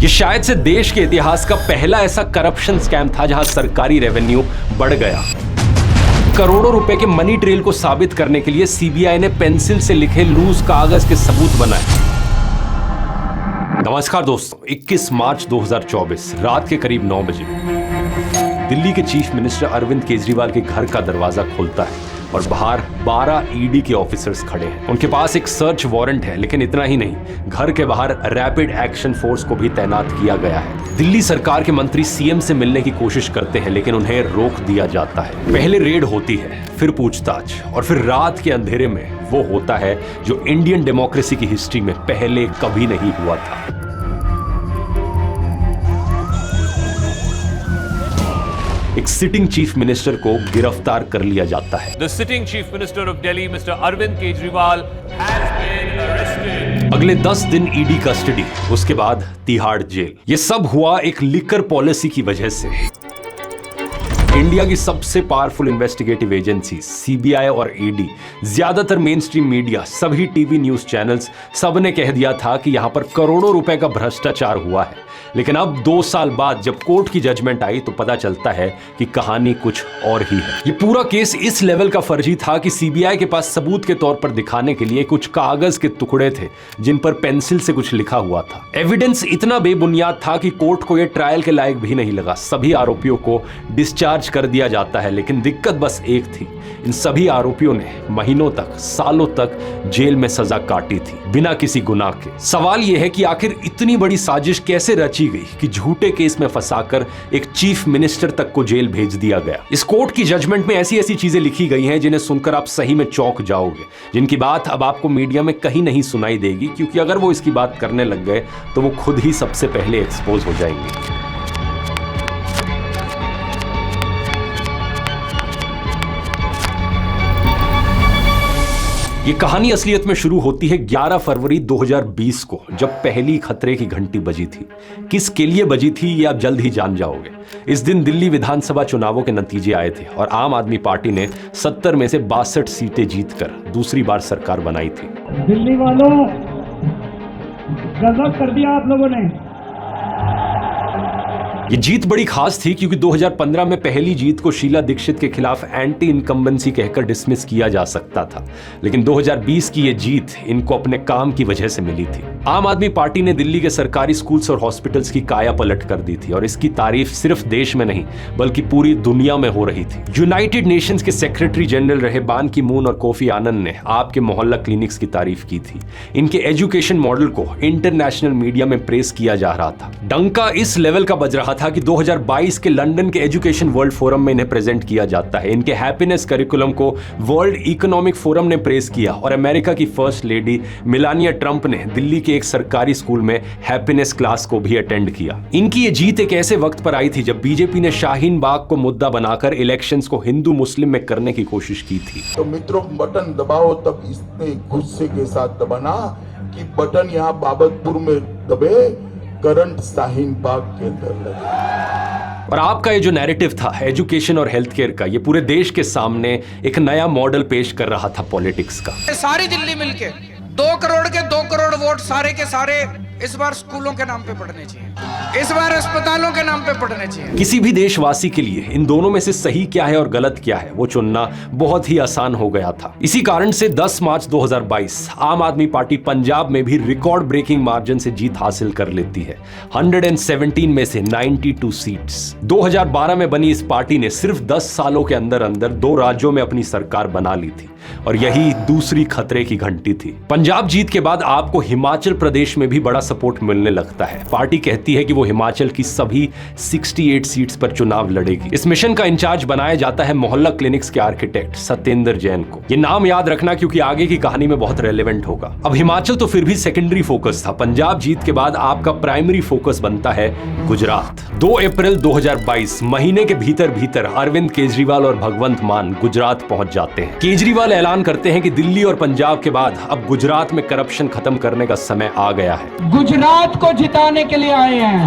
ये शायद से देश के इतिहास का पहला ऐसा करप्शन स्कैम था जहां सरकारी रेवेन्यू बढ़ गया। करोड़ों रुपए के मनी ट्रेल को साबित करने के लिए सीबीआई ने पेंसिल से लिखे लूज कागज के सबूत बनाए। नमस्कार दोस्तों, 21 मार्च 2024 रात के करीब 9 बजे दिल्ली के चीफ मिनिस्टर अरविंद केजरीवाल के घर का दरवाजा खुलता है और बाहर 12 ईडी के ऑफिसर्स खड़े हैं। उनके पास एक सर्च वारंट है, लेकिन इतना ही नहीं, घर के बाहर रैपिड एक्शन फोर्स को भी तैनात किया गया है। दिल्ली सरकार के मंत्री सीएम से मिलने की कोशिश करते हैं, लेकिन उन्हें रोक दिया जाता है। पहले रेड होती है, फिर पूछताछ, और फिर रात के अंधेरे में वो होता है जो इंडियन डेमोक्रेसी की हिस्ट्री में पहले कभी नहीं हुआ था। एक सिटिंग चीफ मिनिस्टर को गिरफ्तार कर लिया जाता है। The sitting chief minister of Delhi, Mr. Arvind Kejriwal, has been arrested. अगले 10 दिन ईडी कस्टडी, उसके बाद तिहाड़ जेल। ये सब हुआ एक लिकर पॉलिसी की वजह से। इंडिया की सबसे पावरफुल इन्वेस्टिगेटिव एजेंसी सीबीआई और ईडी, ज्यादातर मेन स्ट्रीम मीडिया, सभी टीवी न्यूज चैनल्स, सबने कह दिया था कि यहां पर करोड़ों रुपए का भ्रष्टाचार हुआ है। लेकिन अब 2 साल बाद जब कोर्ट की जजमेंट आई तो पता चलता है कि कहानी कुछ और ही है। ये पूरा केस इस लेवल का फर्जी था कि सीबीआई के पास सबूत के तौर पर दिखाने के लिए कुछ कागज के टुकड़े थे जिन पर पेंसिल से कुछ लिखा हुआ था। एविडेंस इतना बेबुनियाद था कि कोर्ट को यह ट्रायल के लायक भी नहीं लगा। सभी आरोपियों को डिस्चार्ज कर दिया जाता है, लेकिन दिक्कत बस एक थी, इन सभी आरोपियों ने महीनों तक, सालों तक जेल में सजा काटी थी बिना किसी गुनाह के। सवाल यह है कि आखिर इतनी बड़ी साजिश कैसे रची गई कि झूठे केस में फंसाकर एक चीफ मिनिस्टर तक को जेल भेज दिया गया। इस कोर्ट की जजमेंट में ऐसी ऐसी चीजें लिखी गई हैं जिन्हें सुनकर आप सही में चौंक जाओगे, जिनकी बात अब आपको मीडिया में कहीं नहीं सुनाई देगी, क्योंकि अगर वो इसकी बात करने लग गए तो वो खुद ही सबसे पहले एक्सपोज हो जाएंगे। ये कहानी असलियत में शुरू होती है 11 फरवरी 2020 को, जब पहली खतरे की घंटी बजी थी। किसके लिए बजी थी ये आप जल्द ही जान जाओगे। इस दिन दिल्ली विधानसभा चुनावों के नतीजे आए थे और आम आदमी पार्टी ने 70 में से 62 सीटें जीतकर दूसरी बार सरकार बनाई थी। दिल्ली वालों, गजब कर दिया आप लोगों ने। ये जीत बड़ी खास थी क्योंकि 2015 में पहली जीत को शीला दीक्षित के खिलाफ एंटी इनकम्बेंसी कहकर डिसमिस किया जा सकता था, लेकिन 2020 की ये जीत इनको अपने काम की वजह से मिली थी। आम आदमी पार्टी ने दिल्ली के सरकारी स्कूल्स और हॉस्पिटल्स की काया पलट कर दी थी और इसकी तारीफ सिर्फ देश में नहीं बल्कि पूरी दुनिया में हो रही थी। यूनाइटेड नेशंस के सेक्रेटरी जनरल रहे बान की मून और कोफी आनंद ने आपके मोहल्ला क्लिनिक्स की तारीफ की थी। इनके एजुकेशन मॉडल को इंटरनेशनल मीडिया में प्रेस किया जा रहा था। डंका इस लेवल का बज रहा था कि 2022 के लंदन के एजुकेशन वर्ल्ड फोरम में इन्हें प्रेजेंट किया जाता है। इनके हैप्पीनेस करिकुलम को वर्ल्ड इकोनॉमिक फोरम ने प्रेस किया और अमेरिका की फर्स्ट लेडी मेलानिया ट्रंप ने दिल्ली के एक सरकारी स्कूल में हैप्पीनेस क्लास को भी अटेंड किया। इनकी ये जीत एक ऐसे वक्त पर आई थी जब बीजेपी ने शाहीन बाग को मुद्दा बनाकर इलेक्शंस को हिंदू मुस्लिम में करने की कोशिश की थी। तो मित्रों, बटन दबाओ तब इतने गुस्से के साथ दबाना कि बटन यहाँ बाबतपुर में दबे, करंट शाहीन बाग के अंदर लगे। और आपका ये जो नैरेटिव था एजुकेशन और हेल्थ केयर का, ये पूरे देश के सामने एक नया मॉडल पेश कर रहा था पॉलिटिक्स का। सारी दिल्ली मिलके 2 करोड़ के 2 करोड़ वोट सारे के सारे इस बार स्कूलों के नाम पे पढ़ने चाहिए, इस बार अस्पतालों के नाम पे पढ़ने चाहिए। किसी भी देशवासी के लिए इन दोनों में से सही क्या है और गलत क्या है वो चुनना बहुत ही आसान हो गया था। इसी कारण से 10 मार्च 2022 आम आदमी पार्टी पंजाब में भी रिकॉर्ड ब्रेकिंग मार्जिन से जीत हासिल कर लेती है। 117 में से 92 सीट्स। 2012 में बनी इस पार्टी ने सिर्फ 10 सालों के अंदर अंदर 2 राज्यों में अपनी सरकार बना ली थी और यही दूसरी खतरे की घंटी थी। पंजाब जीत के बाद आपको हिमाचल प्रदेश में भी बड़ा सपोर्ट मिलने लगता है। पार्टी कहती है कि वो हिमाचल की सभी 68 सीट्स पर चुनाव लड़ेगी। इस मिशन का इंचार्ज बनाया जाता है मोहल्ला क्लिनिक्स के आर्किटेक्ट सत्येंद्र जैन को। ये नाम याद रखना क्योंकि आगे की कहानी में बहुत रेलेवेंट होगा। अब हिमाचल तो फिर भी सेकेंडरी फोकस था। पंजाब जीत के बाद आपका प्राइमरी फोकस बनता है गुजरात। 2 अप्रैल 2022 महीने के भीतर भीतर अरविंद केजरीवाल और भगवंत मान गुजरात पहुंच जाते हैं। केजरीवाल ऐलान करते हैं कि दिल्ली और पंजाब के बाद अब गुजरात में करप्शन खत्म करने का समय आ गया है। गुजरात को जिताने के लिए आए हैं।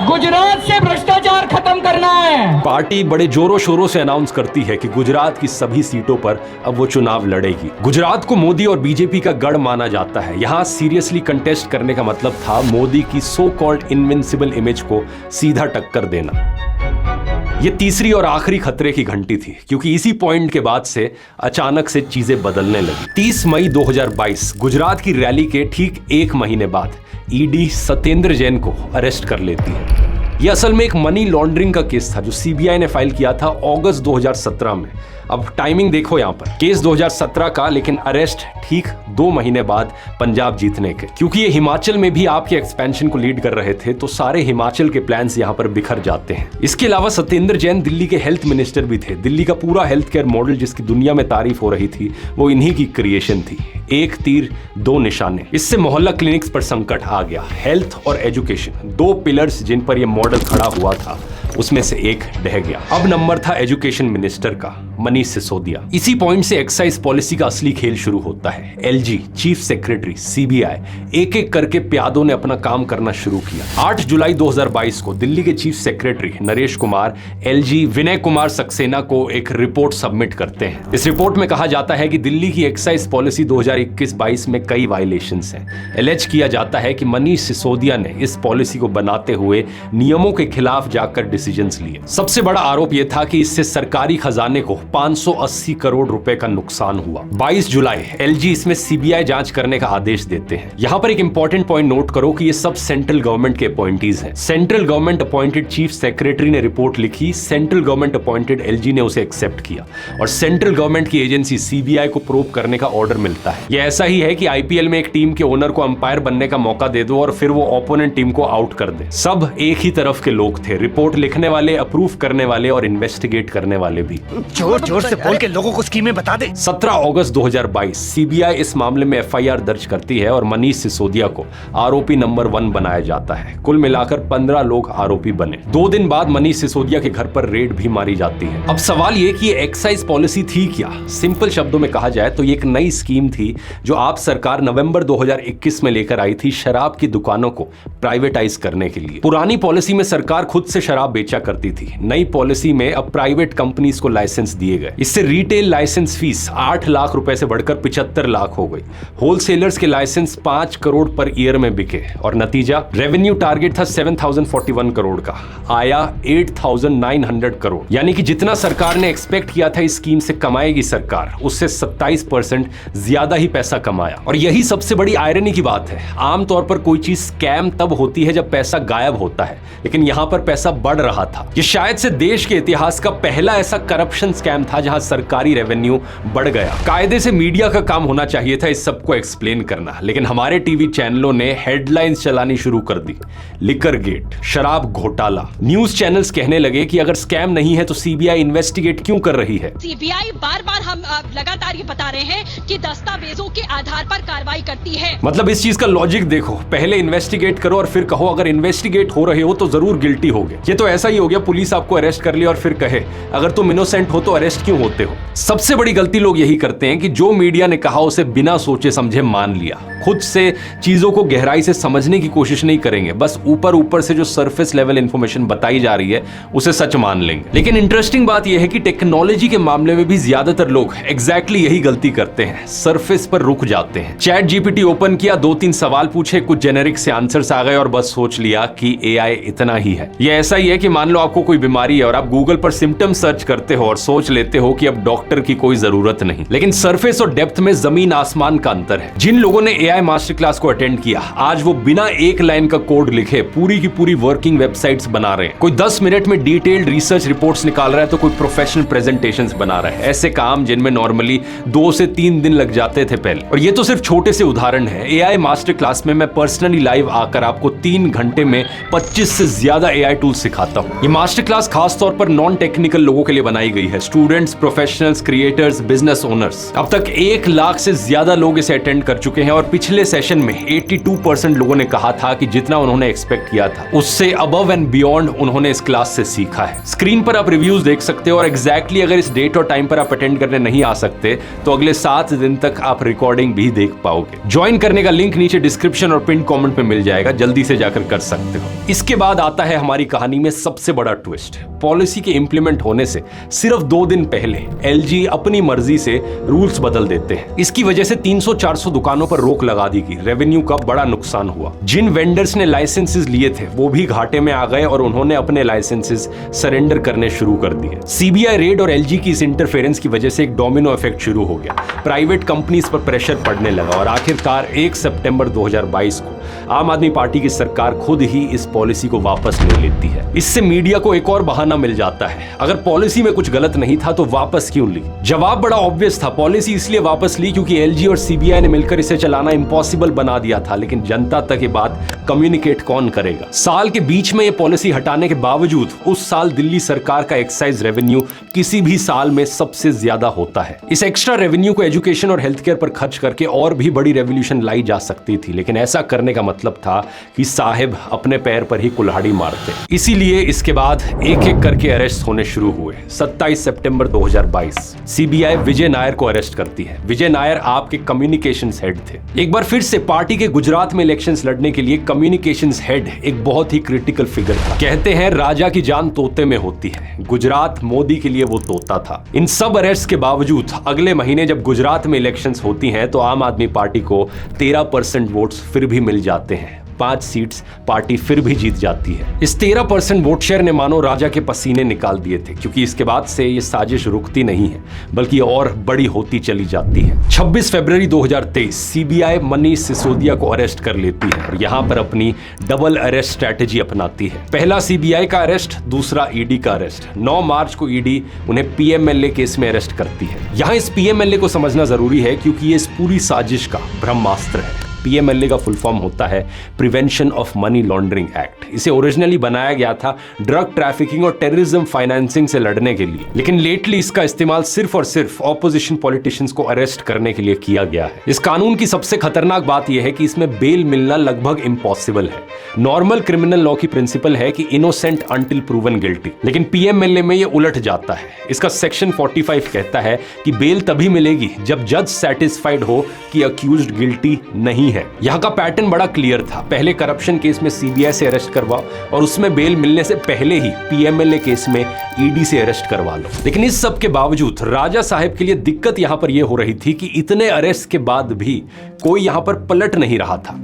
गुजरात से भ्रष्टाचार खत्म करना है। पार्टी बड़े जोरों शोरों से अनाउंस करती है कि गुजरात की सभी सीटों पर अब वो चुनाव लड़ेगी। गुजरात को मोदी और बीजेपी का गढ़ माना जाता है। यहाँ सीरियसली कंटेस्ट करने का मतलब था मोदी की सो कॉल्ड इनविंसिबल इमेज को सीधा टक्कर देना। ये तीसरी और आखिरी खतरे की घंटी थी, क्योंकि इसी पॉइंट के बाद से अचानक से चीजें बदलने लगी। 30 मई 2022 गुजरात की रैली के ठीक एक महीने बाद ईडी सत्येंद्र जैन को अरेस्ट कर लेती है। यह असल में एक मनी लॉन्ड्रिंग का केस था जो सीबीआई ने फाइल किया था अगस्त 2017 में। अब टाइमिंग देखो यहाँ पर, केस 2017 का, लेकिन अरेस्ट ठीक 2 महीने बाद पंजाब जीतने के। क्योंकि ये हिमाचल में भी आपके एक्सपेंशन को लीड कर रहे थे, तो सारे हिमाचल के प्लान्स यहाँ पर बिखर जाते हैं। इसके अलावा सत्येंद्र जैन दिल्ली के हेल्थ मिनिस्टर भी थे। दिल्ली का पूरा हेल्थ केयर मॉडल जिसकी दुनिया में तारीफ हो रही थी, वो इन्हीं की क्रिएशन थी। एक तीर दो निशाने। इससे मोहल्ला क्लिनिक्स पर संकट आ गया। हेल्थ और एजुकेशन, 2 पिलर्स जिन पर यह मॉडल खड़ा हुआ था, उसमें से एक ढह गया। अब नंबर था एजुकेशन मिनिस्टर का, मनीष सिसोदिया। इसी पॉइंट से एक्साइज पॉलिसी का असली खेल शुरू होता है। एलजी, चीफ सेक्रेटरी, सीबीआई, एक एक करके प्यादों ने अपना काम करना शुरू किया। 8 जुलाई 2022 को दिल्ली के chief secretary Naresh Kumar LG Vinay Kumar Saxena को एक रिपोर्ट सबमिट करते हैं। इस रिपोर्ट में कहा जाता है कि दिल्ली की एक्साइज पॉलिसी 2021-22 में कई वायलेशंस हैं। एलेज किया जाता है कि मनीष सिसोदिया ने इस पॉलिसी को बनाते हुए नियमों के खिलाफ जाकर डिसीजंस लिए। सबसे बड़ा आरोप यह था कि इससे सरकारी खजाने को 580 करोड़ रुपए का नुकसान हुआ। 22 जुलाई एलजी इसमें सीबीआई जांच करने का आदेश देते हैं। यहां पर एक इंपॉर्टेंट पॉइंट नोट करो कि ये सब सेंट्रल गवर्नमेंट के अपॉइंटीज हैं। Central government appointed chief secretary ने रिपोर्ट लिखी, सेंट्रल गवर्नमेंट अपॉइंटेड एलजी ने उसे एक्सेप्ट किया और सेंट्रल गवर्नमेंट की एजेंसी सीबीआई को प्रोब करने का ऑर्डर मिलता है। यह ऐसा ही है कि आईपीएल में एक टीम के ओनर को अंपायर बनने का मौका दे दो और फिर वो ओपोनेंट टीम को आउट कर दे। सब एक ही तरफ के लोग थे, रिपोर्ट लिखने वाले, अप्रूव करने वाले और इन्वेस्टिगेट करने वाले भी। जोर जोर से बोल के लोगों को स्कीमें बता दे। 17 अगस्त 2022 सीबीआई इस मामले में एफआईआर दर्ज करती है और मनीष सिसोदिया को आरोपी नंबर 1 बनाया जाता है। कुल मिलाकर 15 लोग आरोपी बने। 2 दिन बाद मनीष सिसोदिया के घर पर रेड भी मारी जाती है। अब सवाल ये कि ये एक्साइज पॉलिसी थी क्या? सिंपल शब्दों में कहा जाए तो ये एक नई स्कीम थी जो आप सरकार नवंबर 2021 में लेकर आई थी शराब की दुकानों को प्राइवेटाइज करने के लिए। पुरानी पॉलिसी में सरकार खुद से शराब बेचा करती थी। नई पॉलिसी में अब प्राइवेट कंपनीज को लाइसेंस दिए गए। इससे रिटेल लाइसेंस फीस 8 लाख रुपए से बढ़कर 75 लाख हो गई। होलसेलर्स के लाइसेंस 5 करोड़ पर ईयर में बिके और नतीजा, रेवेन्यू टारगेट था 7041 करोड़ का, आया 8900 करोड़। यानी कि जितना सरकार ने एक्सपेक्ट किया था इस स्कीम से कमाएगी सरकार, उससे 27% ज्यादा ही पैसा कमाया। और यही सबसे बड़ी आयरनी की बात है। आमतौर पर कोई चीज स्कैम तब होती है जब पैसा गायब होता है, लेकिन यहां पर पैसा बढ़ रहा था। ये शायद से देश के इतिहास का पहला ऐसा करप्शन स्कैम था जहां सरकारी रेवेन्यू बढ़ गया। कायदे से मीडिया का काम होना चाहिए था इस सबको एक्सप्लेन करना, लेकिन हमारे टीवी चैनलों ने हेडलाइंस चलानी शुरू कर दी। लिकर गेट, शराब घोटाला। न्यूज चैनल्स कहने लगे कि अगर स्कैम नहीं है तो सीबीआई इन्वेस्टिगेट क्यों कर रही है? सीबीआई बार-बार हम लगातार ये बता रहे हैं कि दस्तावेजों के आधार पर कार्रवाई करती है। मतलब इस चीज का लॉजिक देखो, पहले इन्वेस्टिगेट करो और फिर कहो अगर इन्वेस्टिगेट हो रहे हो तो जरूर गिल्टी होगे। ये तो ऐसा ही हो गया, पुलिस आपको अरेस्ट कर लिया और फिर कहे अगर तुम इनोसेंट हो तो अरेस्ट क्यों होते हो। सबसे बड़ी गलती लोग यही करते हैं कि जो मीडिया ने कहा उसे बिना सोचे समझे मान लिया। खुद से चीजों को गहराई से समझने की कोशिश नहीं करेंगे, बस ऊपर ऊपर से जो सरफेस लेवल इंफॉर्मेशन बताई जा रही है उसे सच मान लेंगे। लेकिन इंटरेस्टिंग बात यह है कि टेक्नोलॉजी के मामले में भी ज्यादातर लोग एग्जैक्टली यही गलती करते हैं, सरफेस पर रुक जाते हैं। चैट जीपीटी ओपन किया, 2-3 सवाल पूछे, कुछ जेनेरिक से आंसर्स आ गए और बस सोच लिया कि एआई इतना ही है। यह ऐसा ही है कि मान लो आपको कोई बीमारी है और आप गूगल पर सिम्टम सर्च करते हो और सोच लेते हो कि अब डॉक्टर की कोई जरूरत नहीं। लेकिन सरफेस और डेप्थ में जमीन आसमान का अंतर है। जिन लोगों ने एआई मास्टर क्लास को अटेंड किया, आज वो बिना एक लाइन का कोड लिखे पूरी की पूरी वर्किंग वेबसाइट्स बना रहे हैं। कोई 10 मिनट में डिटेल्ड रिसर्च रिपोर्ट्स निकाल रहा है तो कोई प्रोफेशनल प्रेजेंटेशंस बना रहा है। ऐसे काम जिनमें नॉर्मली 2 से 3 दिन लग जाते थे पहले। और ये तो सिर्फ छोटे से उदाहरण है। एआई मास्टर क्लास में मैं पर्सनली लाइव आकर आपको 3 घंटे में 25 से ज्यादा एआई टूल्स सिखाता हूँ। ये मास्टर क्लास खास तौर पर नॉन टेक्निकल लोगों के लिए बनाई गई है। Students, professionals, creators, business owners. अब तक 1 लाख से ज्यादा लोग इसे अटेंड कर चुके हैं और पिछले सेशन में 82% लोगों ने कहा था कि जितना उन्होंने एक्सपेक्ट किया था उससे अबव एंड बियॉन्ड उन्होंने इस क्लास से सीखा है। स्क्रीन पर आप रिव्यूज देख सकते हो और एग्जैक्टली अगर इस डेट और टाइम पर आप अटेंड करने नहीं आ सकते तो अगले 7 दिन तक आप रिकॉर्डिंग भी देख पाओगे। ज्वाइन करने का लिंक नीचे डिस्क्रिप्शन और पिन कमेंट में मिल जाएगा, जल्दी से जाकर कर सकते हो। इसके बाद आता है हमारी कहानी में सबसे बड़ा ट्विस्ट। पॉलिसी के इंप्लीमेंट होने से सिर्फ 2 दिन पहले एलजी अपनी मर्जी से रूल्स बदल देते हैं। इसकी वजह से 300-400 दुकानों पर रोक लगा दी गई। रेवेन्यू का बड़ा नुकसान हुआ। जिन वेंडर्स ने लाइसेंसेस लिए थे वो भी घाटे में आ गए और उन्होंने अपने लाइसेंसेस सरेंडर करने शुरू कर दिए। सीबीआई रेड और एलजी की इस इंटरफेरेंस की वजह से एक डोमिनो इफेक्ट शुरू हो गया। प्राइवेट कंपनीज पर प्रेशर पड़ने लगा और आखिरकार 1 सितंबर 2022 को आम आदमी पार्टी की सरकार खुद ही इस पॉलिसी को वापस ले लेती है। इससे मीडिया को एक और बहाना मिल जाता है, अगर पॉलिसी में कुछ गलत नहीं था तो वापस क्यों ली? जवाब बड़ा ऑब्वियस था, पॉलिसी इसलिए वापस ली क्योंकि एलजी और सीबीआई ने मिलकर इसे चलाना इम्पॉसिबल बना दिया था। लेकिन जनता तक ये बात कम्युनिकेट कौन करेगा? साल के बीच में ये पॉलिसी हटाने के बावजूद उस साल दिल्ली सरकार का एक्साइज रेवेन्यू किसी भी साल में सबसे ज्यादा होता है। इस एक्स्ट्रा रेवेन्यू को एजुकेशन और हेल्थ केयर पर खर्च करके और भी बड़ी रेवोल्यूशन लाई जा सकती थी, लेकिन ऐसा करने का मतलब था कि साहिब अपने पैर पर ही कुल्हाड़ी मारते। इसीलिए इसके बाद एक एक करके अरेस्ट होने शुरू हुए। 27 सितंबर 2022 सीबीआई विजय नायर को अरेस्ट करती है। विजय नायर आपके कम्युनिकेशंस हेड थे। एक बार फिर से पार्टी के गुजरात में इलेक्शंस लड़ने के लिए कम्युनिकेशंस हेड एक बहुत ही क्रिटिकल फिगर था। कहते हैं राजा की जान तोते में होती है, गुजरात मोदी के लिए वो तोता था। इन सब अरेस्ट के बावजूद अगले महीने जब गुजरात में इलेक्शंस होती हैं तो आम आदमी पार्टी को 13% वोट्स फिर भी मिल जाते हैं। 5 सीट्स पार्टी फिर भी जीत जाती है। इस 13% वोट शेयर ने मानो राजा के पसीने निकाल दिए थे, क्योंकि इसके बाद से ये साजिश रुकती नहीं है बल्कि और बड़ी होती चली जाती है। 26 फरवरी 2023 सीबीआई मनीष सिसोदिया को अरेस्ट कर लेती है और यहां पर अपनी डबल अरेस्ट स्ट्रैटेजी अपनाती है। पहला सीबीआई का अरेस्ट, दूसरा ईडी का अरेस्ट। 9 मार्च को ईडी उन्हें पीएमएलए केस में अरेस्ट करती है। यहां इस पीएमएलए को समझना जरूरी है क्योंकि ये इस पूरी साजिश का ब्रह्मास्त्र है। पीएमएलए का फुल फॉर्म होता है prevention of money laundering act. इसे ओरिजिनली बनाया गया था ड्रग ट्रैफिकिंग और टेररिज्म फाइनेंसिंग से लड़ने के लिए, लेकिन लेटली इसका इस्तेमाल सिर्फ और सिर्फ ऑपोजिशन पॉलिटिशियंस को अरेस्ट करने के लिए किया गया है। इस कानून की सबसे खतरनाक बात यह है कि इसमें बेल मिलना लगभग इम्पॉसिबल है। नॉर्मल क्रिमिनल लॉ की प्रिंसिपल है कि इनोसेंट अंटिल प्रूवन गिल्टी, लेकिन पीएमएलए में यह उलट जाता है। इसका सेक्शन 45 कहता है कि बेल तभी मिलेगी जब जज सेटिस्फाइड हो कि अक्यूज्ड गिल्टी नहीं है। यहां का पैटर्न बड़ा क्लियर था। पहले करप्शन केस में सीबीआई से अरेस्ट करवाओ और उसमें बेल मिलने से पहले ही पीएमएलए केस में ईडी से अरेस्ट करवा लो। लेकिन इस सब के बावजूद राजा साहब के लिए दिक्कत यहां पर यह हो रही थी कि इतने अरेस्ट के बाद भी कोई यहां पर पलट नहीं रहा था।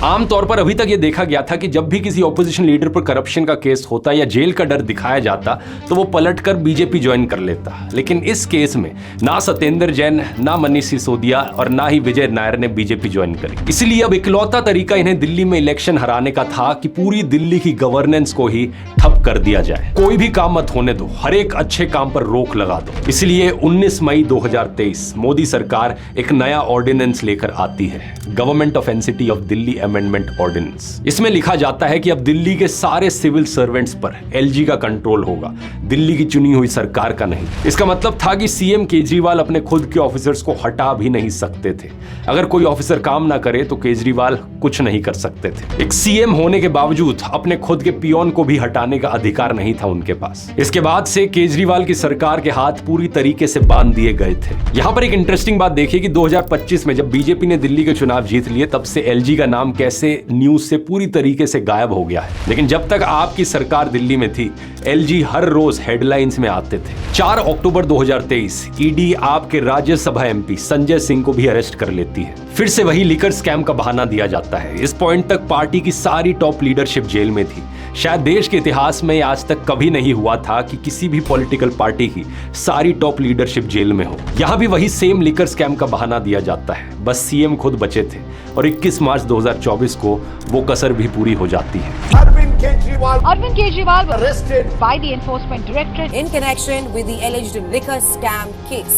आमतौर पर अभी तक यह देखा गया था कि जब भी किसी ऑपोजिशन लीडर पर करप्शन का केस होता या जेल का डर दिखाया जाता तो वो पलटकर बीजेपी ज्वाइन कर लेता। लेकिन इस केस में ना सत्येंद्र जैन, ना मनीष सिसोदिया और ना ही विजय नायर ने बीजेपी ज्वाइन करी। इसलिए अब इकलौता तरीका इन्हें दिल्ली में इलेक्शन हराने का था कि पूरी दिल्ली की गवर्नेंस को ही ठप कर दिया जाए। कोई भी काम मत होने दो, हर एक अच्छे काम पर रोक लगा दो। इसलिए 19 मई 2023 मोदी सरकार एक नया ऑर्डिनेंस लेकर आती है, government of NCT of Delhi amendment ordinance. इसमें लिखा जाता है कि अब दिल्ली के सारे सिविल सर्वेंट्स पर एलजी का कंट्रोल होगा, दिल्ली की चुनी हुई सरकार का नहीं। इसका मतलब था कि सीएम केजरीवाल अपने खुद के ऑफिसर्स को हटा भी नहीं सकते थे। अगर कोई ऑफिसर काम ना करे तो केजरीवाल कुछ नहीं कर सकते थे। एक सीएम होने के बावजूद अपने खुद के पियोन को भी हटाने का अधिकार नहीं था उनके पास। इसके बाद से केजरीवाल की सरकार के हाथ पूरी तरीके से बांध दिए गए थे। यहां पर एक इंटरेस्टिंग बात देखिए कि 2025 में जब बीजेपी ने दिल्ली के चुनाव जीत लिए तब से एलजी का नाम कैसे न्यूज से पूरी तरीके से गायब हो गया है। लेकिन जब तक आपकी सरकार दिल्ली में थी एलजी हर रोज हेडलाइंस में आते थे। 4 अक्टूबर 2023 ईडी आपके राज्यसभा एमपी संजय सिंह को भी अरेस्ट कर लेती है। फिर से वही लिकर स्कैम का बहाना दिया जाता है। इस पॉइंट तक पार्टी की सारी टॉप लीडरशिप जेल में थी। शायद देश के इतिहास में आज तक कभी नहीं हुआ था कि किसी भी पॉलिटिकल पार्टी की सारी टॉप लीडरशिप जेल में हो। यहां भी वही सेम लिकर स्कैम का बहाना दिया जाता है, बस सीएम खुद बचे थे और 21 मार्च 2024 को वो कसर भी पूरी हो जाती है। Arvind Kejriwal arrested by the Enforcement Directorate in connection with the alleged liquor scam case.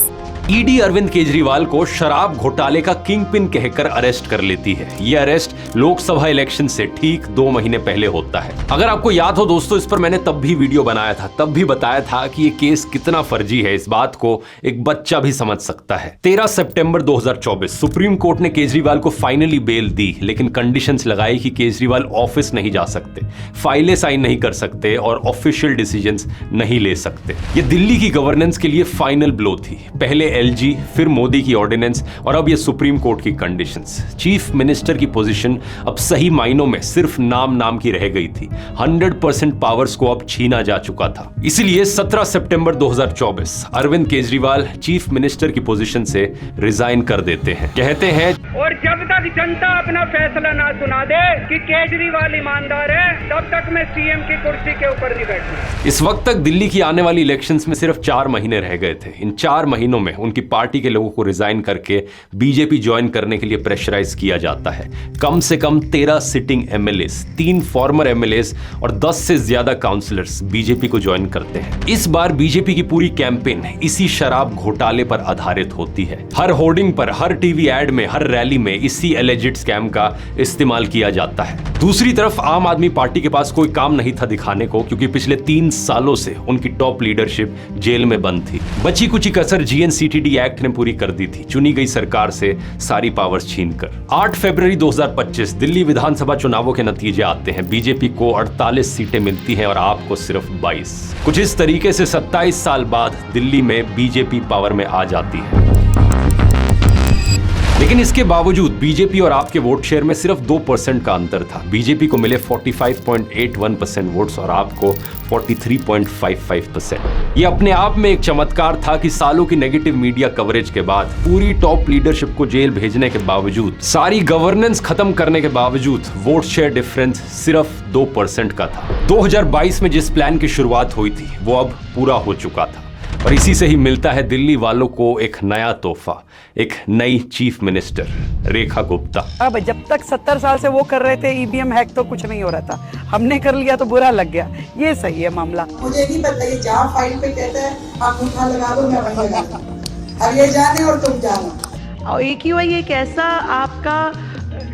ED Arvind Kejriwal को शराब घोटाले का किंग पिन कहकर अरेस्ट कर लेती है। यह अरेस्ट लोकसभा इलेक्शन से ठीक 2 महीने पहले होता है। अगर आपको याद हो दोस्तों, इस पर मैंने तब भी वीडियो बनाया था, तब भी बताया था कि ये केस कितना फर्जी है। इस बात को एक बच्चा भी समझ सकता है। 13 सितंबर 2024 सुप्रीम कोर्ट ने केजरीवाल को फाइनली बेल दी, लेकिन कंडीशंस लगाई कि केजरीवाल ऑफिस नहीं जा सकते, फाइलें साइन नहीं कर सकते और ऑफिशियल डिसीजंस नहीं ले सकते। ये दिल्ली की गवर्नेंस के लिए फाइनल ब्लो थी। पहले एलजी, फिर मोदी की ऑर्डिनेंस और अब ये सुप्रीम कोर्ट की कंडीशंस। चीफ मिनिस्टर की पोजीशन अब सही मायनों में सिर्फ नाम की रह गई थी। 100% पावर्स को अब छीना जा चुका था। इसलिए 17 सितंबर 2024 अरविंद केजरीवाल चीफ मिनिस्टर की पोजीशन से रिजाइन कर देते हैं। कहते हैं, और जब तक जनता अपना फैसला ना सुना दे कि केजरीवाल ईमानदार है, तब तक मैं सीएम की कुर्सी के ऊपर नहीं बैठूंगा। इस वक्त तक दिल्ली की आने वाली इलेक्शंस में सिर्फ 4 महीने रह गए थे। इन 4 महीनों में उनकी पार्टी के लोगों को रिजाइन करके बीजेपी ज्वाइन करने के लिए प्रेशराइज किया जाता है। कम से कम 13 सिटिंग एमएलएस, 3 फॉर्मर एमएलएस और 10 से ज्यादा काउंसलर्स बीजेपी को ज्वाइन करते हैं। इस बार बीजेपी की पूरी कैंपेन इसी शराब घोटाले पर आधारित होती है। हर होर्डिंग पर, हर टीवी एड में, हर रैली में इसी एलिजिड स्कैम का इस्तेमाल किया जाता है। दूसरी तरफ आम आदमी पार्टी के पास कोई काम नहीं था दिखाने को, क्योंकि पिछले 3 सालों से उनकी टॉप लीडरशिप जेल में बंद थी। बची कुछ कसर जीएनसीटीडी एक्ट ने पूरी कर दी थी, चुनी गई सरकार से सारी पावर्स छीनकर। 8 फरवरी 2025 दिल्ली विधानसभा चुनावों के नतीजे आते हैं। बीजेपी को 48 सीटें मिलती हैं और आपको सिर्फ 22। कुछ इस तरीके से 27 साल बाद दिल्ली में बीजेपी पावर में आ जाती है। लेकिन इसके बावजूद बीजेपी और आपके वोट शेयर में सिर्फ 2% का अंतर था। बीजेपी को मिले 45.81% वोट्स और आपको 43.55%। ये अपने आप में एक चमत्कार था कि सालों की नेगेटिव मीडिया कवरेज के बाद, पूरी टॉप लीडरशिप को जेल भेजने के बावजूद, सारी गवर्नेंस खत्म करने के बावजूद वोट शेयर डिफरेंस सिर्फ 2% का था। 2022 में जिस प्लान की शुरुआत हुई थी वो अब पूरा हो चुका था और इसी से ही मिलता है दिल्ली वालों को एक नया तोहफा, एक नई चीफ मिनिस्टर रेखा गुप्ता। अब जब तक 70 साल से वो कर रहे थे ईवीएम हैक तो कुछ नहीं हो रहा था, हमने कर लिया तो बुरा लग गया। ये सही है मामला। मुझे नहीं पता, ये जहाँ फाइल पे कहते हैं आप उठा लगा दो, मैं वहीं लगा दूं। अब ये जाने और तुम जानो। और AQI एक ऐसा आपका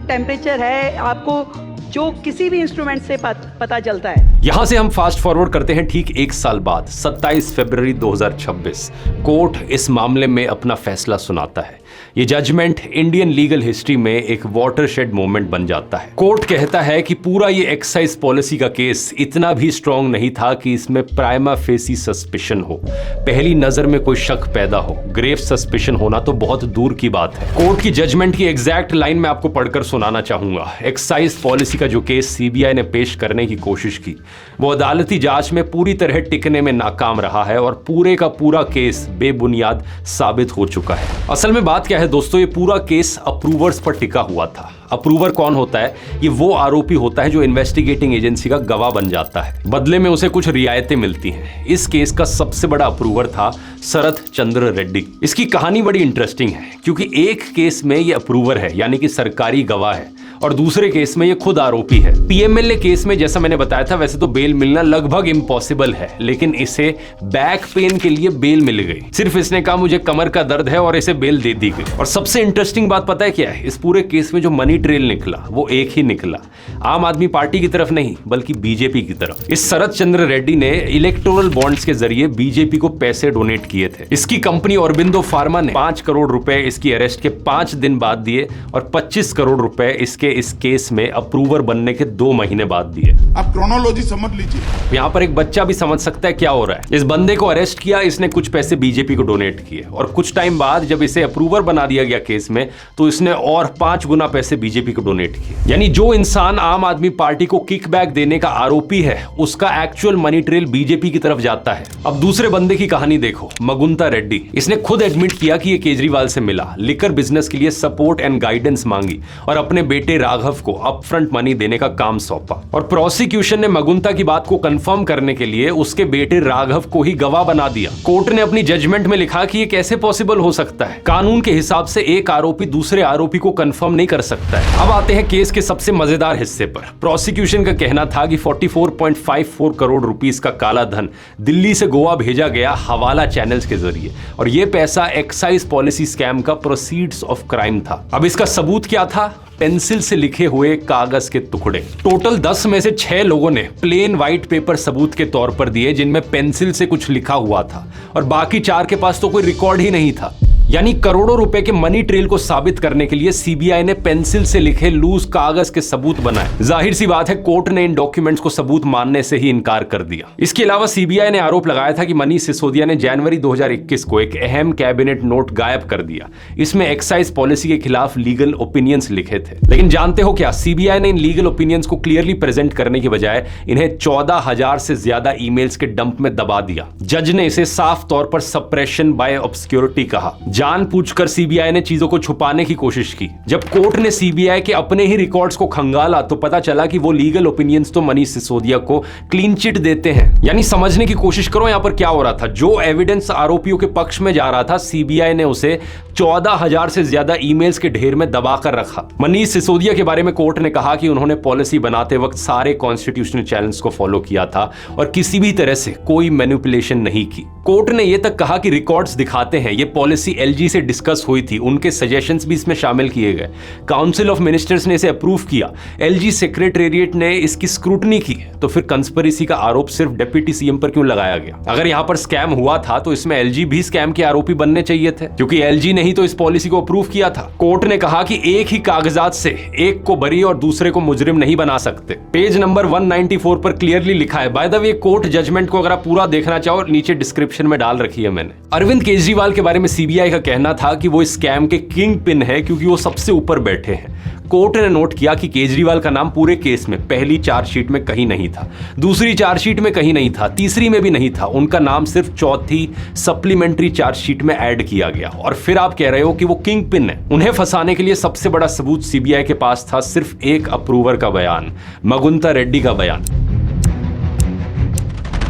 टेम्परेचर है, आपको जो किसी भी इंस्ट्रूमेंट से पता चलता है। यहां से हम फास्ट फॉरवर्ड करते हैं ठीक 1 साल बाद, 27 फरवरी 2026 कोर्ट इस मामले में अपना फैसला सुनाता है। ये जजमेंट इंडियन लीगल हिस्ट्री में एक वाटरशेड मोमेंट बन जाता है। कोर्ट कहता है कि पूरा ये एक्साइज पॉलिसी का केस इतना भी स्ट्रांग नहीं था कि इसमें प्राइमा फेसी सस्पिशन हो, पहली नजर में कोई शक पैदा हो। ग्रेव सस्पिशन होना तो बहुत दूर की बात है। कोर्ट की जजमेंट की एग्जैक्ट लाइन में आपको पढ़कर सुनाना चाहूंगा। एक्साइज पॉलिसी का जो केस सीबीआई ने पेश करने की कोशिश की, वो अदालती जांच में पूरी तरह टिकने में नाकाम रहा है और पूरे का पूरा केस बेबुनियाद साबित हो चुका है। असल में बात क्या है दोस्तों, ये पूरा केस अप्रूवर्स पर टिका हुआ था। अप्रूवर कौन होता है? ये वो आरोपी होता है जो इन्वेस्टिगेटिंग एजेंसी का गवाह बन जाता है, बदले में उसे कुछ रियायतें मिलती हैं। इस केस का सबसे बड़ा अप्रूवर था शरत चंद्र रेड्डी। इसकी कहानी बड़ी इंटरेस्टिंग है, क्योंकि एक केस में ये अप्रूवर है यानी कि सरकारी गवाह है और दूसरे केस में ये खुद आरोपी है। पीएमएलए केस में जैसा मैंने बताया था, वैसे तो बेल मिलना लगभग इम्पॉसिबल है, लेकिन इसे बैक पेन के लिए बेल मिल गई। सिर्फ इसने कहा मुझे कमर का दर्द है और इसे बेल दे दी गई। और सबसे इंटरेस्टिंग बात पता है क्या है? इस पूरे केस में जो मनी ट्रेल निकला वो एक ही निकला, आम आदमी पार्टी की तरफ नहीं बल्कि बीजेपी की तरफ। इस शरत चंद्र रेड्डी ने इलेक्टोरल बॉन्ड्स के जरिए बीजेपी को पैसे डोनेट किए थे। इसकी कंपनी ऑरबिंदो फार्मा ने 5 करोड़ रुपए इसकी अरेस्ट के 5 दिन बाद दिए और 25 करोड़ रुपए इसके इस केस में अप्रूवर बनने के 2 महीने बाद दिए। आप क्रोनोलॉजी समझ लीजिए। यहाँ पर एक बच्चा भी समझ सकता है क्या हो रहा है। इस बंदे को अरेस्ट किया, इसने कुछ पैसे बीजेपी को डोनेट किए और कुछ टाइम बाद जब इसे अप्रूवर बना दिया गया केस में, तो इसने और 5 गुना पैसे बीजेपी को डोनेट किए। यानी जो इंसान आम आदमी पार्टी को किकबैक देने का आरोपी है, उसका एक्चुअल मनी ट्रेल बीजेपी की तरफ जाता है। अब दूसरे बंदे की कहानी देखो, मगुंता रेड्डी। इसने खुद एडमिट किया कि ये केजरीवाल से मिला, लिकर बिजनेस के लिए सपोर्ट एंड गाइडेंस मांगी और अपने बेटे राघव को अपफ्रंट मनी देने का काम सौंपा। और प्रोसिक्यूशन ने मगुंता की बात को कंफर्म करने के लिए उसके बेटे राघव को ही गवाह बना दिया। कोर्ट ने अपनी जजमेंट में लिखा कि ये कैसे पॉसिबल हो सकता है। कानून के हिसाब से एक आरोपी दूसरे आरोपी को कंफर्म नहीं कर सकता है। अब आते हैं केस के सबसे मजेदार हिस्से पर। प्रोसिक्यूशन का कहना था कि 44.54 करोड़ रुपीस का काला धन दिल्ली से गोवा भेजा गया हवाला चैनल्स के जरिए और यह पैसा एक्साइज पॉलिसी स्कैम का प्रोसीड्स ऑफ क्राइम था। अब इसका सबूत क्या था? पेंसिल से लिखे हुए कागज के टुकड़े। टोटल 10 में से 6 लोगों ने प्लेन व्हाइट पेपर सबूत के तौर पर दिए जिनमें पेंसिल से कुछ लिखा हुआ था और बाकी 4 के पास तो कोई रिकॉर्ड ही नहीं था। यानी करोड़ों रुपए के मनी ट्रेल को साबित करने के लिए सीबीआई ने पेंसिल से लिखे लूज कागज के सबूत बनाए। जाहिर सी बात है कोर्ट ने इन डॉक्यूमेंट्स को सबूत मानने से ही इनकार कर दिया। इसके अलावा सीबीआई ने आरोप लगाया था कि मनीष सिसोदिया ने जनवरी 2021 को एक अहम कैबिनेट नोट गायब कर दिया। इसमें एक्साइज पॉलिसी के खिलाफ लीगल ओपिनियंस लिखे थे। लेकिन जानते हो क्या, सीबीआई ने इन लीगल ओपिनियंस को क्लियरली प्रेजेंट करने की बजाय इन्हें 14,000 से ज्यादा ईमेल्स के डंप में दबा दिया। जज ने इसे साफ तौर पर सप्रेशन बाय ऑब्सक्योरिटी कहा। जानबूझकर सीबीआई ने चीजों को छुपाने की कोशिश की। जब कोर्ट ने सीबीआई के अपने ही रिकॉर्ड्स को खंगाला तो पता चला कि वो लीगल ओपिनियंस तो मनीष सिसोदिया को क्लीन चिट देते हैं। यानी समझने की कोशिश करो यहां पर क्या हो रहा था। जो एविडेंस आरोपियों के पक्ष में जा रहा था, सीबीआई ने उसे 14,000 से ज्यादा ईमेल्स के ढेर में दबाकर रखा। मनीष सिसोदिया के बारे में कोर्ट ने कहा कि उन्होंने पॉलिसी बनाते वक्त सारे कॉन्स्टिट्यूशनल चैनल्स को फॉलो किया था और किसी भी तरह से कोई मैनिपुलेशन नहीं की। कोर्ट ने यह तक कहा कि रिकॉर्ड्स दिखाते हैं ये पॉलिसी एलजी से डिस्कस हुई थी, उनके सजेशंस भी इसमें शामिल किए गए। काउंसिल ऑफ मिनिस्टर्स ने इसे अप्रूव किया। एलजी सेक्रेटेरिएट ने इसकी स्क्रूटनी की। तो फिर कंस्पिरेसी का आरोप सिर्फ डिप्टी सीएम पर क्यों लगाया गया? अगर यहां पर स्कैम हुआ था तो इसमें एलजी भी स्कैम के आरोपी बनने चाहिए थे, क्योंकि एलजी ने ही तो इस पॉलिसी को अप्रूव किया था। कोर्ट ने कहा कि एक ही कागजात से एक को बरी और दूसरे को मुजरिम नहीं बना सकते। पेज नंबर 194 पर क्लियरली लिखा है। By the way, court judgment को अगर आप पूरा देखना चाहो नीचे डिस्क्रिप्शन में डाल रखी है मैंने। अरविंद केजरीवाल के बारे में सीबीआई का कहना था कि वो स्कैम के किंग पिन है क्योंकि वो सबसे ऊपर बैठे हैं। कोर्ट ने नोट किया कि केजरीवाल का नाम पूरे केस में पहली चार्जशीट में कहीं नहीं था, दूसरी चार्जशीट में कहीं नहीं था, तीसरी में भी नहीं था। उनका नाम सिर्फ चौथी सप्लीमेंट्री चार्जशीट में ऐड किया गया और फिर आप कह रहे हो कि वो किंग पिन है। उन्हें फंसाने के लिए सबसे बड़ा सबूत सीबीआई के पास था सिर्फ एक अप्रूवर का बयान, मगुंता रेड्डी का बयान।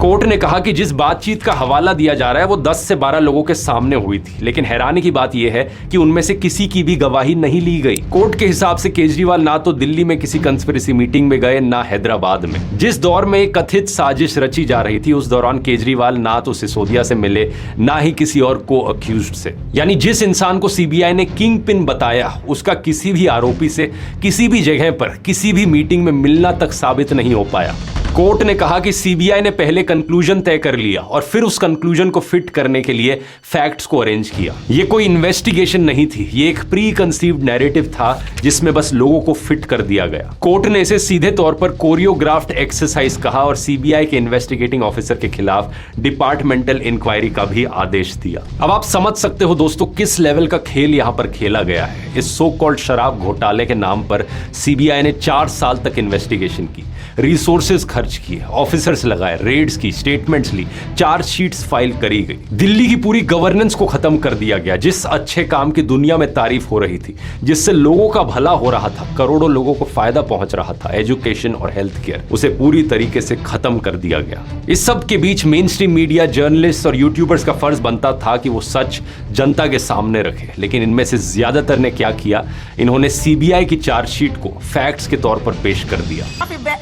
कोर्ट ने कहा कि जिस बातचीत का हवाला दिया जा रहा है वो 10 से 12 लोगों के सामने हुई थी, लेकिन हैरानी की बात यह है कि उनमें से किसी की भी गवाही नहीं ली गई। कोर्ट के हिसाब से केजरीवाल ना तो दिल्ली में किसी कंस्पिरेसी मीटिंग में गए, ना हैदराबाद में। जिस दौर में एक कथित साजिश रची जा रही थी उस दौरान केजरीवाल ना तो सिसोदिया से मिले, ना ही किसी और को अक्यूज्ड से। यानी जिस इंसान को सीबीआई ने किंग पिन बताया उसका किसी भी आरोपी से किसी भी जगह पर किसी भी मीटिंग में मिलना तक साबित नहीं हो पाया। कोर्ट ने कहा कि सीबीआई ने पहले कंक्लूजन तय कर लिया और फिर उस कंक्लूजन को फिट करने के लिए फैक्ट्स को अरेंज किया। ये कोई इन्वेस्टिगेशन नहीं थी, ये एक प्री कंसीव्ड नैरेटिव था जिसमें बस लोगों को फिट कर दिया गया। कोर्ट ने इसे सीधे तौर पर कोरियोग्राफ्ड एक्सरसाइज कहा और सीबीआई के इन्वेस्टिगेटिंग ऑफिसर के खिलाफ डिपार्टमेंटल इंक्वायरी का भी आदेश दिया। अब आप समझ सकते हो दोस्तों किस लेवल का खेल यहां पर खेला गया है। इस सो कॉल्ड शराब घोटाले के नाम पर सीबीआई ने 4 साल तक इन्वेस्टिगेशन की, रिसोर्सेज खर्च किए, ऑफिसर्स लगाए, रेड्स की, स्टेटमेंट्स ली, चार्जशीट्स फाइल करी गई। दिल्ली की पूरी गवर्नेंस को खत्म कर दिया गया। जिस अच्छे काम की दुनिया में तारीफ हो रही थी, जिससे लोगों का भला हो रहा था, करोड़ों लोगों को फायदा पहुंच रहा था, एजुकेशन और हेल्थ केयर, उसे पूरी तरीके से खत्म कर दिया गया। इस सब के बीच मेन स्ट्रीम मीडिया, जर्नलिस्ट और यूट्यूबर्स का फर्ज बनता था कि वो सच जनता के सामने रखे, लेकिन इनमें से ज्यादातर ने क्या किया, इन्होंने सीबीआई की चार्जशीट को फैक्ट्स के तौर पर पेश कर दिया।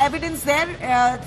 Evidence there,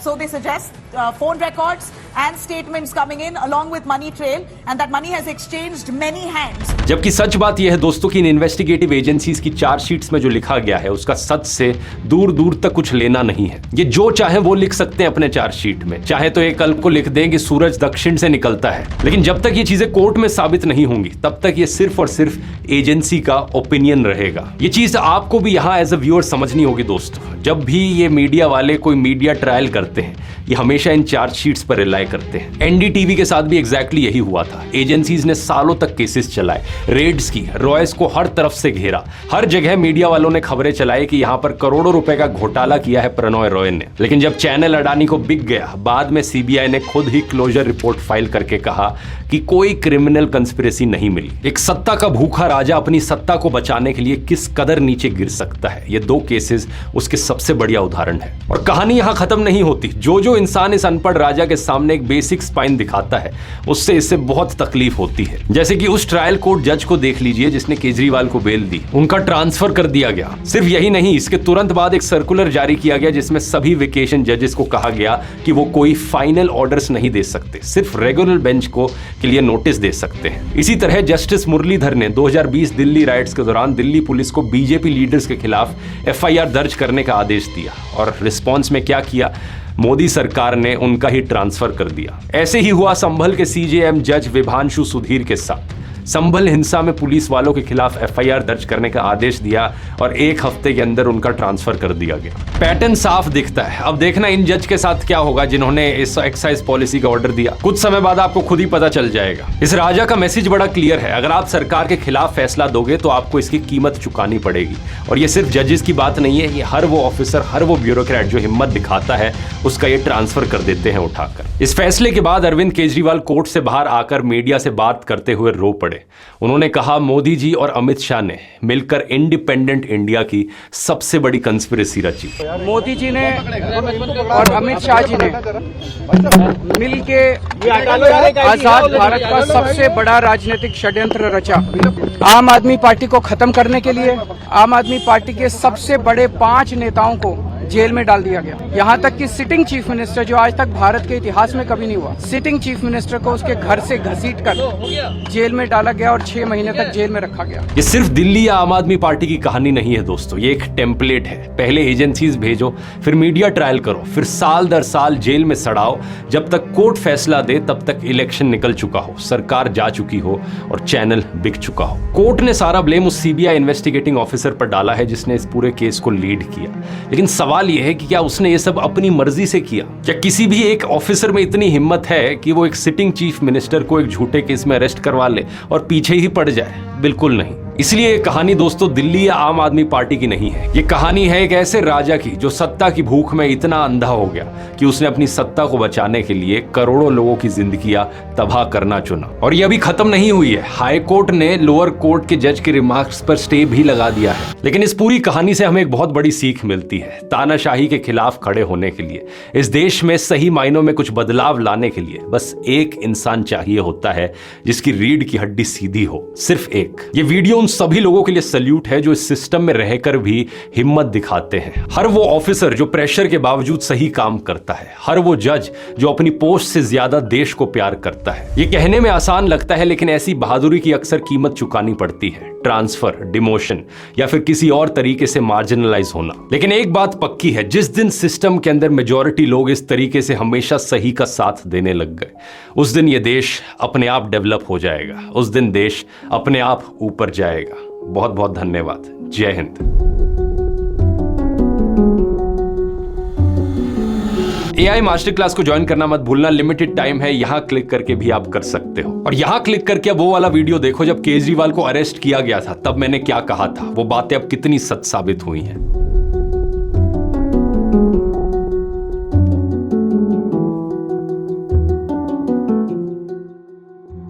so they suggest phone records and statements coming in along with money trail, and that money has exchanged many hands. जबकि सच बात यह है दोस्तों कि इन इन्वेस्टिगेटिव एजेंसीज की चार्जशीट्स में जो लिखा गया है उसका सच से दूर दूर तक कुछ लेना नहीं है। ये जो चाहे वो लिख सकते हैं अपने चार्जशीट में, चाहे तो एक कल्प को लिख दें कि सूरज दक्षिण से निकलता है, लेकिन जब तक ये चीजें कोर्ट में साबित नहीं होंगी तब तक ये सिर्फ और सिर्फ एजेंसी का ओपिनियन रहेगा। ये चीज आपको भी यहाँ एज अ व्यूअर समझनी होगी दोस्तों। जब भी ये मीडिया वाले कोई मीडिया ट्रायल करते हैं ये हमेशा इन चार्जशीट्स पर रिलाई करते हैं। एनडीटीवी के साथ भी एग्जैक्टली यही हुआ था। एजेंसीज ने सालों तक केसेस चलाए, रेड्स की, रॉयस को हर तरफ से घेरा, हर जगह मीडिया वालों ने खबरें चलाई कि यहां पर करोड़ों रुपए का घोटाला किया है प्रणॉय रॉय ने। लेकिन जब चैनल अडानी को बिक गया, बाद में सीबीआई ने खुद ही क्लोजर रिपोर्ट फाइल करके कहा कि कोई क्रिमिनल कंस्पिरेसी नहीं मिली। एक सत्ता का भूखा राजा अपनी सत्ता को बचाने के लिए किस कदर नीचे गिर सकता है, ये 2 केसेस उसके सबसे बढ़िया उदाहरण है। और कहानी यहां खत्म नहीं होती। जो जो इंसान इस अनपढ़ राजा के सामने एक बेसिक स्पाइन दिखाता है, उससे इससे बहुत तकलीफ होती है। जैसे कि उस ट्रायल कोर्ट जज को देख लीजिए जिसने केजरीवाल को बेल दी, उनका ट्रांसफर कर दिया गया। सिर्फ यही नहीं, इसके तुरंत बाद एक सर्कुलर जारी किया गया जिसमें सभी वेकेशन जजेस को कहा गया कि वो कोई फाइनल ऑर्डर्स नहीं दे सकते, सिर्फ रेगुलर बेंच को के लिए नोटिस दे सकते हैं। इसी तरह जस्टिस मुरलीधर ने 2020 दिल्ली राइट्स के दौरान दिल्ली पुलिस को बीजेपी लीडर्स के खिलाफ एफआईआर दर्ज करने का आदेश दिया और रिस्पॉन्स में क्या किया, मोदी सरकार ने उनका ही ट्रांसफर कर दिया। ऐसे ही हुआ संभल के सीजेएम जज विभांशु सुधीर के साथ। संभल हिंसा में पुलिस वालों के खिलाफ एफआईआर दर्ज करने का आदेश दिया और 1 हफ्ते के अंदर उनका ट्रांसफर कर दिया गया। पैटर्न साफ दिखता है। अब देखना इन जज के साथ क्या होगा जिन्होंने इस एक्साइज पॉलिसी का ऑर्डर दिया। कुछ समय बाद आपको खुद ही पता चल जाएगा। इस राजा का मैसेज बड़ा क्लियर है, अगर आप सरकार के खिलाफ फैसला दोगे तो आपको इसकी कीमत चुकानी पड़ेगी। और ये सिर्फ जजेस की बात नहीं है, ये हर वो ऑफिसर, हर वो ब्यूरोक्रेट जो हिम्मत दिखाता है उसका ये ट्रांसफर कर देते हैं उठाकर। इस फैसले के बाद अरविंद केजरीवाल कोर्ट से बाहर आकर मीडिया से बात करते हुए रो पड़े। उन्होंने कहा, मोदी जी और अमित शाह ने मिलकर इंडिपेंडेंट इंडिया की सबसे बड़ी कंस्पिरेसी रची। मोदी जी ने और अमित शाह जी ने मिलके आजाद भारत का सबसे बड़ा राजनीतिक षड्यंत्र रचा। आम आदमी पार्टी को खत्म करने के लिए आम आदमी पार्टी के सबसे बड़े 5 नेताओं को जेल में डाल दिया गया। यहाँ तक कि सिटिंग चीफ मिनिस्टर, जो आज तक भारत के इतिहास में कभी नहीं हुआ, सिटिंग चीफ मिनिस्टर को उसके घर से घसीटकर जेल में डाला गया और 6 महीने तक जेल में रखा गया। ये सिर्फ दिल्ली या आम आदमी पार्टी की कहानी नहीं है दोस्तों, ये एक टेम्पलेट है। पहले एजेंसीज भेजो, फिर मीडिया ट्रायल करो, फिर साल दर साल जेल में सड़ाओ। जब तक कोर्ट फैसला दे तब तक इलेक्शन निकल चुका हो, सरकार जा चुकी हो और चैनल बिक चुका हो। कोर्ट ने सारा ब्लेम उस सीबीआई इन्वेस्टिगेटिंग ऑफिसर पर डाला है जिसने इस पूरे केस को लीड किया। लेकिन सवाल यह है कि क्या उसने ये सब अपनी मर्जी से किया? क्या किसी भी एक ऑफिसर में इतनी हिम्मत है कि वो एक सिटिंग चीफ मिनिस्टर को एक झूठे केस में अरेस्ट करवा ले और पीछे ही पड़ जाए? बिल्कुल नहीं। इसलिए ये कहानी दोस्तों दिल्ली या आम आदमी पार्टी की नहीं है। ये कहानी है एक ऐसे राजा की जो सत्ता की भूख में इतना अंधा हो गया कि उसने अपनी सत्ता को बचाने के लिए करोड़ों लोगों की जिंदगियां तबाह करना चुना। और ये अभी खत्म नहीं हुई है। हाई कोर्ट ने लोअर कोर्ट के जज के रिमार्क्स पर स्टे भी लगा दिया है। लेकिन इस पूरी कहानी से हमें एक बहुत बड़ी सीख मिलती है। तानाशाही के खिलाफ खड़े होने के लिए, इस देश में सही मायनों में कुछ बदलाव लाने के लिए बस एक इंसान चाहिए होता है जिसकी रीढ़ की हड्डी सीधी हो, सिर्फ एक। ये वीडियो उन सभी लोगों के लिए सल्यूट है जो इस सिस्टम में रहकर भी हिम्मत दिखाते हैं। हर वो ऑफिसर जो प्रेशर के बावजूद सही काम करता है, हर वो जज जो अपनी पोस्ट से ज्यादा देश को प्यार करता है। ये कहने में आसान लगता है लेकिन ऐसी बहादुरी की अक्सर कीमत चुकानी पड़ती है, ट्रांसफर, डिमोशन या फिर किसी और तरीके से मार्जिनलाइज होना। लेकिन एक बात पक्की है, जिस दिन सिस्टम के अंदर मेजॉरिटी लोग इस तरीके से हमेशा सही का साथ देने लग गए, उस दिन ये देश अपने आप डेवलप हो जाएगा, उस दिन देश अपने आप ऊपर जाएगा। बहुत बहुत धन्यवाद। जय हिंद। AI मास्टर क्लास को ज्वाइन करना मत भूलना, लिमिटेड टाइम है, यहां क्लिक करके भी आप कर सकते हो। और यहां क्लिक करके वो वाला वीडियो देखो जब केजरीवाल को अरेस्ट किया गया था, तब मैंने क्या कहा था, वो बातें अब कितनी सच साबित हुई हैं।